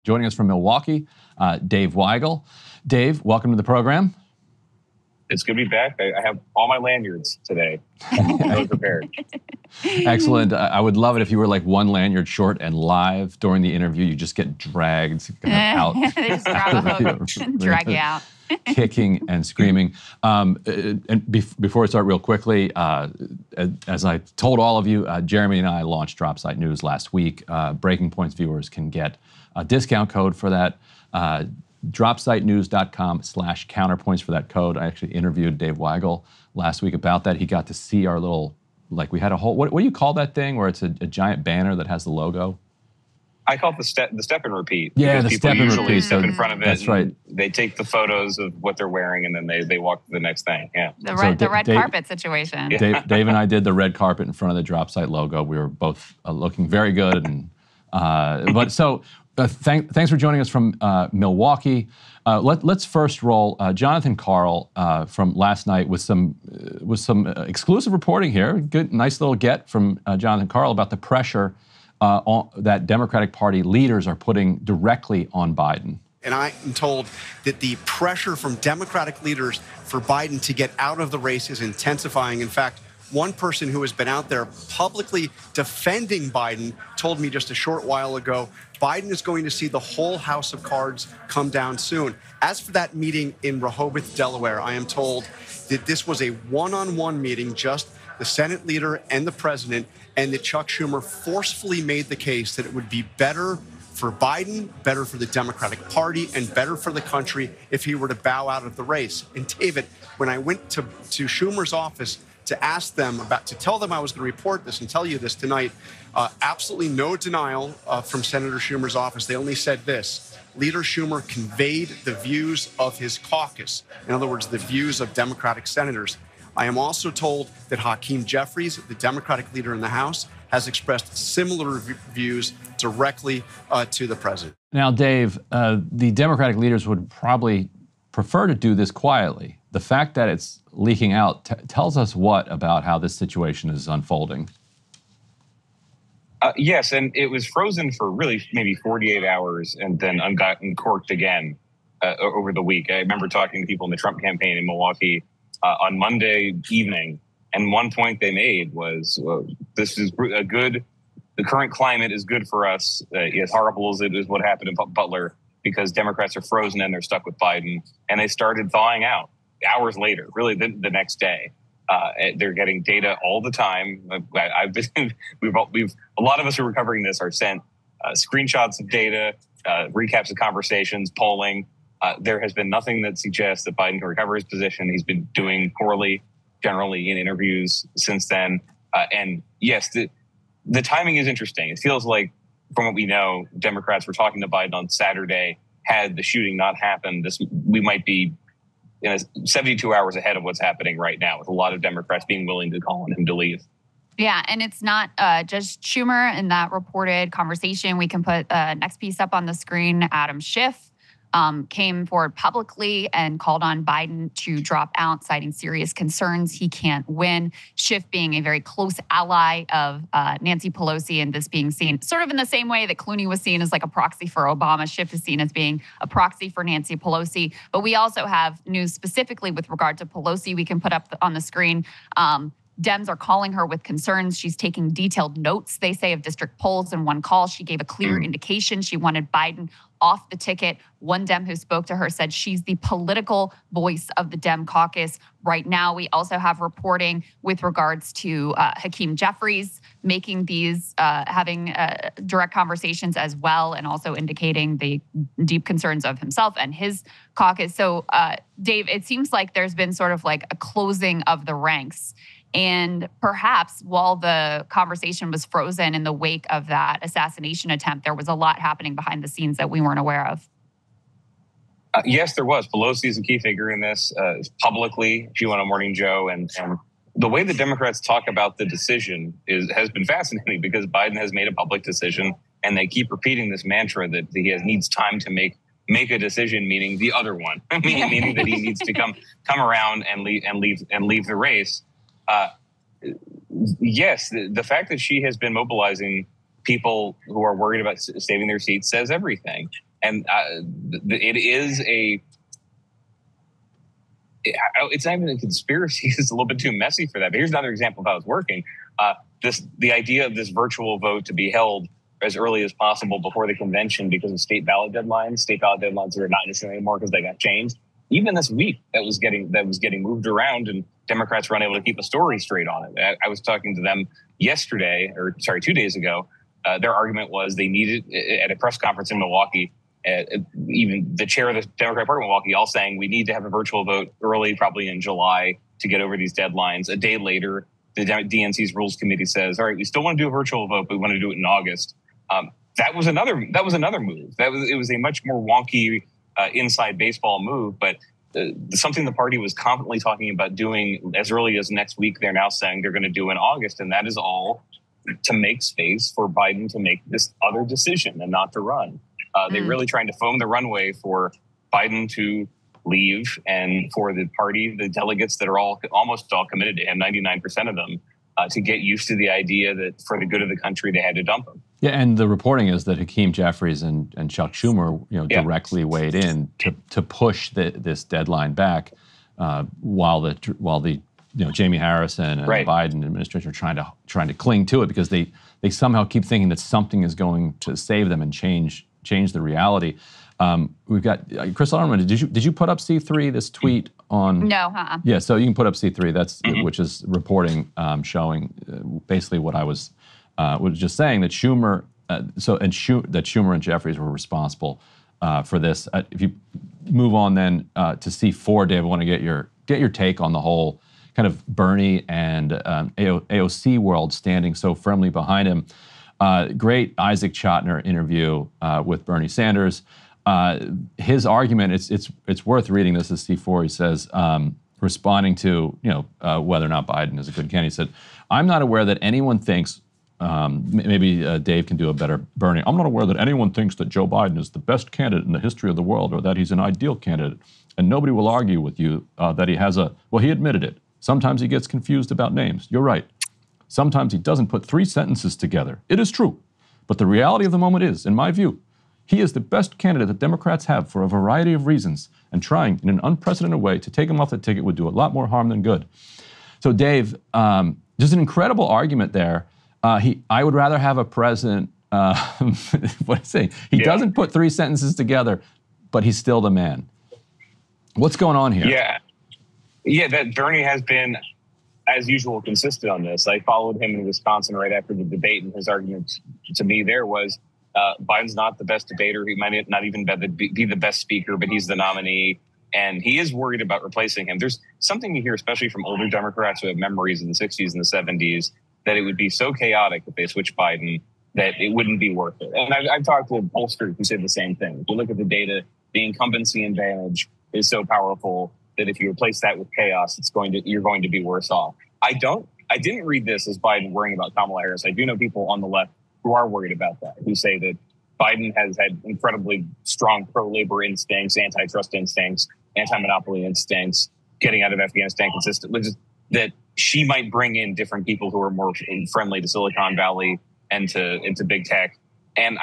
Joining us from Milwaukee, Dave Weigel. Dave, welcome to the program. It's good to be back. I have all my lanyards today. I'm really prepared. Excellent. I would love it if you were like one lanyard short and live during the interview. You just get dragged out. They just grab a hook and drag you out. Kicking and screaming. Before we start real quickly, as I told all of you, Jeremy and I launched Dropsite News last week. Breaking Points viewers can get a discount code for that. Dropsitenews.com/counterpoints for that code. I actually interviewed Dave Weigel last week about that. He got to see our little, we had a whole, what do you call that thing where it's a giant banner that has the logo? I call it the step and repeat. Yeah, the people step and usually repeat. step in front of it. That's right. They take the photos of what they're wearing and then they walk to the next thing. Yeah. The red carpet situation. Yeah. Dave and I did the red carpet in front of the Dropsite logo. We were both looking very good. And thanks for joining us from Milwaukee. Let's first roll Jonathan Karl from last night with some exclusive reporting here. Good, nice little get from Jonathan Karl about the pressure that Democratic Party leaders are putting directly on Biden. And I am told that the pressure from Democratic leaders for Biden to get out of the race is intensifying. In fact, one person who has been out there publicly defending Biden told me just a short while ago, Biden is going to see the whole house of cards come down soon. As for that meeting in Rehoboth, Delaware, I am told that this was a one-on-one meeting, just the Senate leader and the president, and that Chuck Schumer forcefully made the case that it would be better for Biden, better for the Democratic Party, and better for the country if he were to bow out of the race. And David, when I went to Schumer's office to ask them to tell them I was going to report this and tell you this tonight, absolutely no denial from Senator Schumer's office. They only said this: Leader Schumer conveyed the views of his caucus. In other words, the views of Democratic senators. I am also told that Hakeem Jeffries, the Democratic leader in the House, has expressed similar views directly to the president. Now, Dave, the Democratic leaders would probably prefer to do this quietly. The fact that it's leaking out tells us what about how this situation is unfolding? Yes, and it was frozen for really maybe 48 hours and then uncorked again over the week. I remember talking to people in the Trump campaign in Milwaukee on Monday evening, and one point they made was, this is the current climate is good for us, as horrible as it is what happened in Butler, because Democrats are frozen and they're stuck with Biden. And they started thawing out hours later, really the next day. They're getting data all the time. A lot of us who are covering this are sent screenshots of data, recaps of conversations, polling. There has been nothing that suggests that Biden can recover his position. He's been doing poorly generally in interviews since then. And yes, the timing is interesting. It feels like, from what we know, Democrats were talking to Biden on Saturday. Had the shooting not happened, we might be 72 hours ahead of what's happening right now, with a lot of Democrats being willing to call on him to leave. Yeah, and it's not just Schumer in that reported conversation. We can put next piece up on the screen. Adam Schiff came forward publicly and called on Biden to drop out, citing serious concerns he can't win. Schiff being a very close ally of Nancy Pelosi, and this being seen sort of in the same way that Clooney was seen as like a proxy for Obama. Schiff is seen as being a proxy for Nancy Pelosi. But we also have news specifically with regard to Pelosi we can put up on the screen. Dems are calling her with concerns. She's taking detailed notes, they say, of district polls. In one call, she gave a clear indication she wanted Biden off the ticket. One Dem who spoke to her said she's the political voice of the Dem caucus right now. We also have reporting with regards to Hakeem Jeffries making these, having direct conversations as well, and also indicating the deep concerns of himself and his caucus. So, Dave, it seems like there's been sort of like a closing of the ranks. And perhaps while the conversation was frozen in the wake of that assassination attempt, there was a lot happening behind the scenes that we weren't aware of. Yes, there was. Pelosi is a key figure in this publicly. She went on Morning Joe. And the way the Democrats talk about the decision has been fascinating, because Biden has made a public decision and they keep repeating this mantra that he needs time to make a decision, meaning the other one, meaning that he needs to come around and leave the race. Yes, the fact that she has been mobilizing people who are worried about saving their seats says everything. And it is it's not even a conspiracy. It's a little bit too messy for that. But here's another example of how it's working. The idea of this virtual vote to be held as early as possible before the convention because of state ballot deadlines. State ballot deadlines are not necessarily anymore because they got changed. Even this week, that was getting moved around, and Democrats were unable to keep a story straight on it. I was talking to them 2 days ago. Their argument was they needed, at a press conference in Milwaukee, even the chair of the Democratic Party in Milwaukee, all saying we need to have a virtual vote early, probably in July, to get over these deadlines. A day later, the DNC's Rules Committee says, all right, we still want to do a virtual vote, but we want to do it in August. That was another move. It was a much more wonky inside baseball move, but something the party was confidently talking about doing as early as next week. They're now saying they're going to do in August, and that is all to make space for Biden to make this other decision and not to run. They're really trying to foam the runway for Biden to leave and for the party, the delegates that are almost all committed to him, 99% of them, to get used to the idea that for the good of the country, they had to dump him. Yeah, and the reporting is that Hakeem Jeffries and Chuck Schumer, directly weighed in to push this deadline back, while the Jamie Harrison and the Biden administration are trying to cling to it because they somehow keep thinking that something is going to save them and change the reality. We've got Krystal and Ryan. Did you put up C3 this tweet on? No. Yeah, so you can put up C3. That's which is reporting showing basically what I was just saying, that Schumer that Schumer and Jeffries were responsible for this. If you move on then to C4, Dave, I want to get your take on the whole kind of Bernie and AOC world standing so firmly behind him. Great Isaac Chotiner interview with Bernie Sanders. His argument, it's worth reading. This is C4. He says, responding to whether or not Biden is a good candidate, he said, "I'm not aware that anyone thinks." Maybe Dave can do a better Bernie. "I'm not aware that anyone thinks that Joe Biden is the best candidate in the history of the world or that he's an ideal candidate. And nobody will argue with you that he has he admitted it. Sometimes he gets confused about names. You're right. Sometimes he doesn't put 3 sentences together. It is true. But the reality of the moment is, in my view, he is the best candidate that Democrats have for a variety of reasons, and trying in an unprecedented way to take him off the ticket would do a lot more harm than good." So Dave, just an incredible argument there. I would rather have a president, what I say, he doesn't put 3 sentences together, but he's still the man. What's going on here? Yeah, that Bernie has been, as usual, consistent on this. I followed him in Wisconsin right after the debate, and his argument to me there was Biden's not the best debater. He might not even be the best speaker, but he's the nominee. And he is worried about replacing him. There's something you hear, especially from older Democrats who have memories in the 60s and the 70s, that it would be so chaotic if they switched Biden that it wouldn't be worth it. And I've talked to pollsters who say the same thing. If you look at the data, the incumbency advantage is so powerful that if you replace that with chaos, you're going to be worse off. I didn't read this as Biden worrying about Kamala Harris. I do know people on the left who are worried about that, who say that Biden has had incredibly strong pro-labor instincts, antitrust instincts, anti-monopoly instincts, getting out of Afghanistan consistently, that she might bring in different people who are more friendly to Silicon Valley and into big tech. And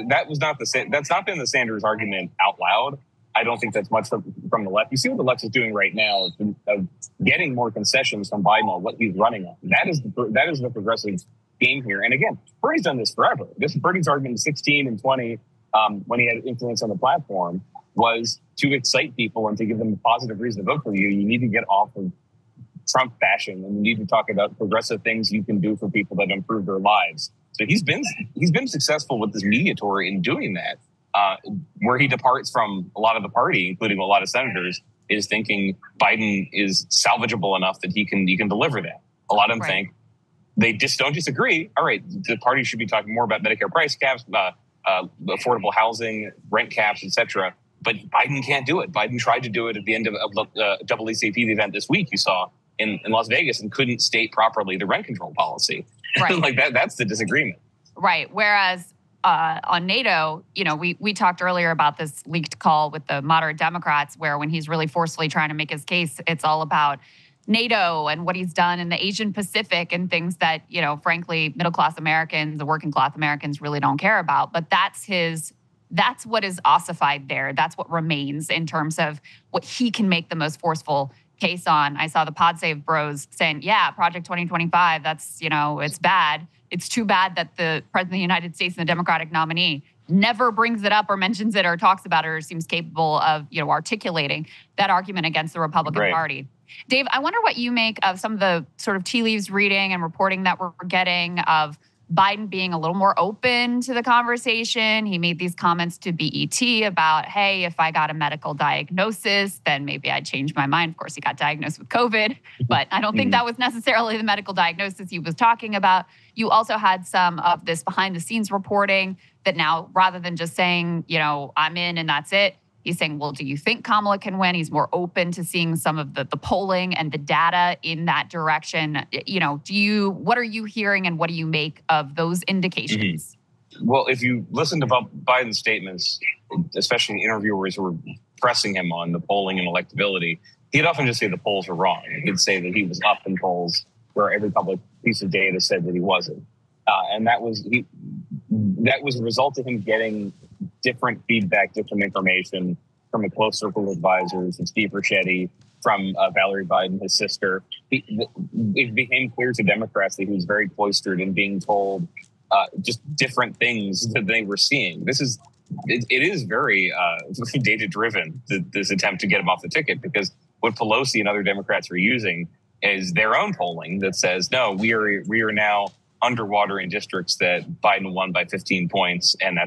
that's not been the Sanders argument out loud. I don't think that's much from the left. You see what the left is doing right now, of getting more concessions from Biden on what he's running on. That is the progressive game here. And again, Bernie's done this forever. Bernie's argument in 16 and 20, when he had influence on the platform, was to excite people and to give them a positive reason to vote for you. You need to get off of Trump bashing, and you need to talk about progressive things you can do for people that improve their lives. So he's been successful with this media tour in doing that. Where he departs from a lot of the party, including a lot of senators, is thinking Biden is salvageable enough that he can deliver that. A lot of them think they just don't disagree. All right, the party should be talking more about Medicare price caps, affordable housing, rent caps, etc. But Biden can't do it. Biden tried to do it at the end of the ECP, the event this week you saw in Las Vegas, and couldn't state properly the rent control policy. Right. Like that's the disagreement. Right. Whereas on NATO, we talked earlier about this leaked call with the moderate Democrats, where when he's really forcefully trying to make his case, it's all about NATO and what he's done in the Asian Pacific and things that, frankly, middle-class Americans, the working-class Americans really don't care about. But that's his That's what is ossified there. That's what remains in terms of what he can make the most forceful case on. I saw the Pod Save Bros saying, yeah, Project 2025, that's, it's bad. It's too bad that the President of the United States and the Democratic nominee never brings it up or mentions it or talks about it or seems capable of, articulating that argument against the Republican Party. Dave, I wonder what you make of some of the sort of tea leaves reading and reporting that we're getting of Biden being a little more open to the conversation. He made these comments to BET about, hey, if I got a medical diagnosis, then maybe I'd change my mind. Of course, he got diagnosed with COVID, but I don't think that was necessarily the medical diagnosis he was talking about. You also had some of this behind the scenes reporting that now, rather than just saying, I'm in and that's it, he's saying, well, do you think Kamala can win? He's more open to seeing some of the polling and the data in that direction. What are you hearing and what do you make of those indications? Well, if you listen to Biden's statements, especially interviewers who were pressing him on the polling and electability, he'd often just say the polls are wrong. He'd say that he was up in polls where every public piece of data said that he wasn't. And that was a result of him getting different feedback, different information from a close circle of advisors, from Steve Ricchetti, from Valerie Biden, his sister. It became clear to Democrats that he was very cloistered and being told just different things that they were seeing. It is very data-driven, this attempt to get him off the ticket, because what Pelosi and other Democrats are using is their own polling that says, no, we are now underwater in districts that Biden won by 15 points, and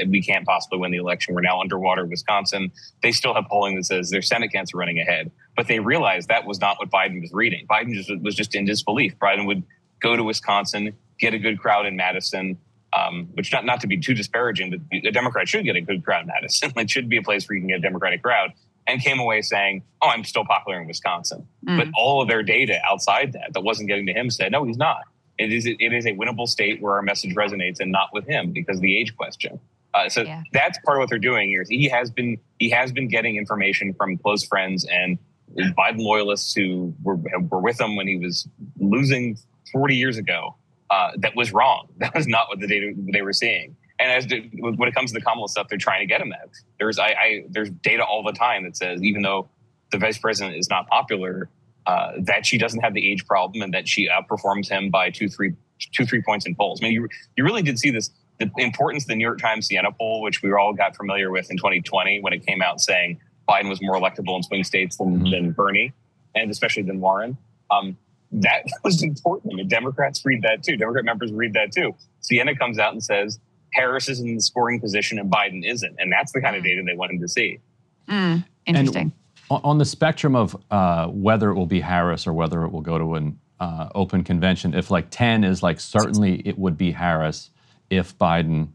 we can't possibly win the election. We're now underwater in Wisconsin. They still have polling that says their Senate candidates are running ahead, but they realized that was not what Biden was reading. Biden was just in disbelief. Biden would go to Wisconsin, get a good crowd in Madison, which not to be too disparaging, but a Democrat should get a good crowd in Madison. It should be a place where you can get a Democratic crowd, and came away saying, oh, I'm still popular in Wisconsin. But all of their data outside that wasn't getting to him said, no, he's not. It is a winnable state where our message resonates, and not with him because of the age question. That's part of what they're doing here. He has been getting information from close friends and Biden loyalists who were with him when he was losing 40 years ago. That was wrong. That was not what the data they were seeing. And when it comes to the Kamala stuff, they're trying to get him that. There's data all the time that says even though the vice president is not popular, that she doesn't have the age problem and that she outperforms him by 2-3 points in polls. I mean, you really did see this, the importance of the New York Times Siena poll, which we all got familiar with in 2020 when it came out saying Biden was more electable in swing states than Bernie, and especially than Warren. That was important. I mean, Democrats read that too. Democrat members read that too. Siena comes out and says Harris is in the scoring position and Biden isn't. And that's the kind of data they want him to see. Interesting. And on the spectrum of whether it will be Harris or whether it will go to an open convention, if 10 is certainly it would be Harris if Biden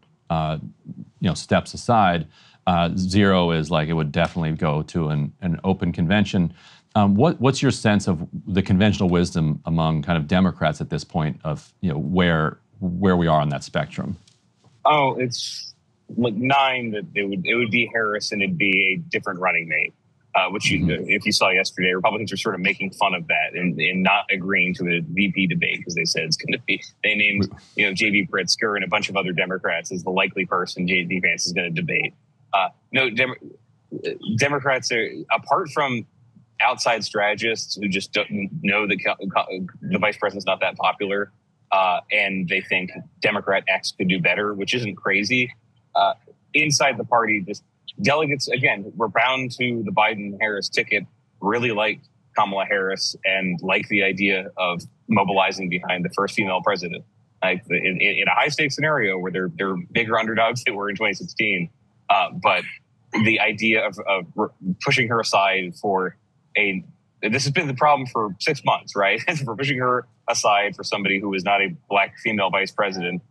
steps aside, 0 is it would definitely go to an open convention. What's your sense of the conventional wisdom among kind of Democrats at this point of where we are on that spectrum? Oh, it's 9 that it would be Harris and it'd be a different running mate. Which if you saw yesterday, Republicans are sort of making fun of that and not agreeing to a VP debate because they said it's going to be, they named, J.B. Pritzker and a bunch of other Democrats as the likely person J.D. Vance is going to debate. Democrats are, apart from outside strategists who just don't know that the vice president's not that popular, and they think Democrat X could do better, which isn't crazy. Inside the party, just delegates, again, we're bound to the Biden-Harris ticket, really like Kamala Harris and like the idea of mobilizing behind the first female president. In a high-stakes scenario where they're bigger underdogs than were in 2016, but the idea of pushing her aside this has been the problem for 6 months, right? For pushing her aside for somebody who is not a black female vice president.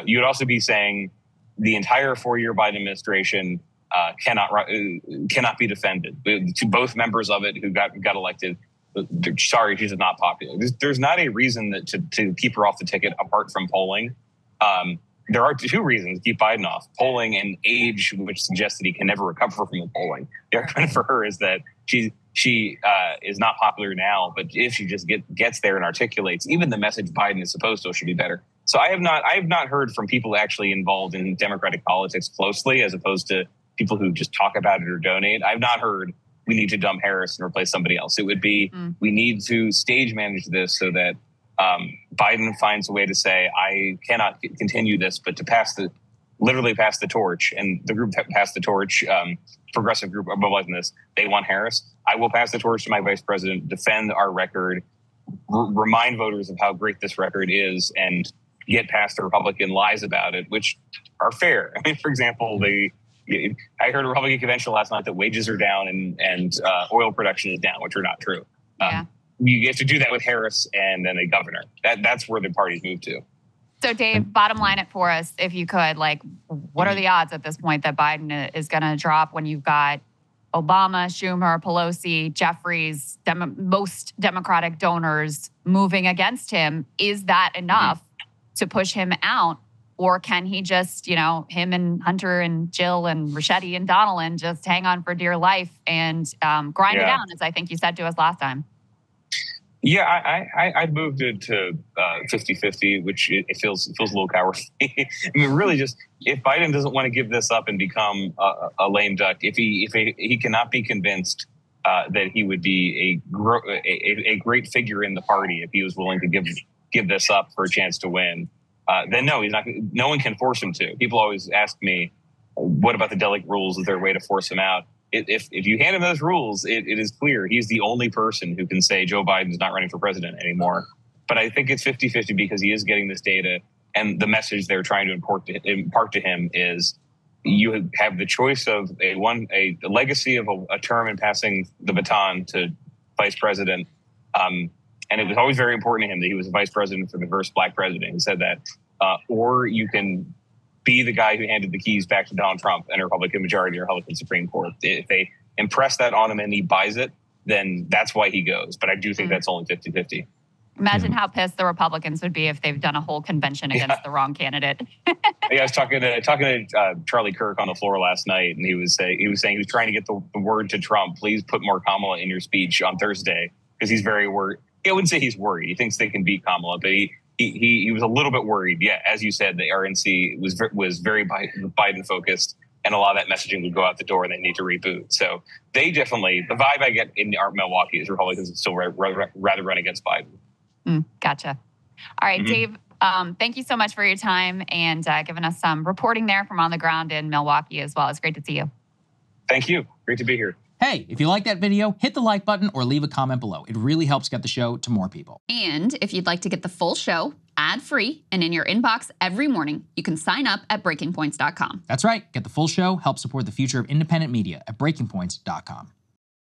You would also be saying the entire 4-year Biden administration cannot be defended. To both members of it who got elected, sorry, she's not popular. There's not a reason to keep her off the ticket apart from polling. there are two reasons to keep Biden off: polling and age, which suggests that he can never recover from the polling. The argument for her is that she is not popular now, but if she just gets there and articulates even the message Biden is supposed to, should be better. So I have not heard from people actually involved in Democratic politics closely, as opposed to people who just talk about it or donate. I've not heard we need to dump Harris and replace somebody else. It would be we need to stage manage this so that Biden finds a way to say, I cannot continue this, but to literally pass the torch. And the group that passed the torch, progressive group mobilizing this, they want Harris. I will pass the torch to my vice president, defend our record, remind voters of how great this record is, and get past the Republican lies about it, which are fair. I mean, for example, I heard a Republican convention last night that wages are down and oil production is down, which are not true. Yeah. You have to do that with Harris and then a governor. That's where the parties move to. So, Dave, bottom line it for us, if you could. Like, what are the odds at this point that Biden is going to drop when you've got Obama, Schumer, Pelosi, Jeffries, most Democratic donors moving against him? Is that enough to push him out? Or can he just, him and Hunter and Jill and Ricchetti and Donnellan just hang on for dear life and grind it down, as I think you said to us last time? Yeah, I'd moved it to 50-50, which it feels a little cowardly. I mean, really, just if Biden doesn't want to give this up and become a lame duck, if he cannot be convinced that he would be a great figure in the party if he was willing to give this up for a chance to win, then no, he's not. No one can force him to. People always ask me, "What about the delegate rules? Is there a way to force him out?" If you hand him those rules, it is clear he's the only person who can say Joe Biden's not running for president anymore. But I think it's 50-50 because he is getting this data, and the message they're trying to impart to him is you have the choice of a legacy of a term and passing the baton to vice president. And it was always very important to him that he was a vice president for the first black president. He said that. Or you can be the guy who handed the keys back to Donald Trump and a Republican majority or Republican Supreme Court. If they impress that on him and he buys it, then that's why he goes. But I do think that's only 50-50. Imagine how pissed the Republicans would be if they've done a whole convention against the wrong candidate. I was talking to Charlie Kirk on the floor last night, and he was saying he was trying to get the word to Trump, please put more Kamala in your speech on Thursday, because he's very worried. I wouldn't say he's worried. He thinks they can beat Kamala, but he was a little bit worried. Yeah, as you said, the RNC was very Biden focused, and a lot of that messaging would go out the door, and they need to reboot. So they definitely, the vibe I get in Milwaukee is Republicans would still rather run against Biden. Gotcha. All right, Dave, thank you so much for your time and giving us some reporting there from on the ground in Milwaukee as well. It's great to see you. Thank you. Great to be here. Hey, if you like that video, hit the like button or leave a comment below. It really helps get the show to more people. And if you'd like to get the full show ad-free and in your inbox every morning, you can sign up at breakingpoints.com. That's right. Get the full show, help support the future of independent media at breakingpoints.com.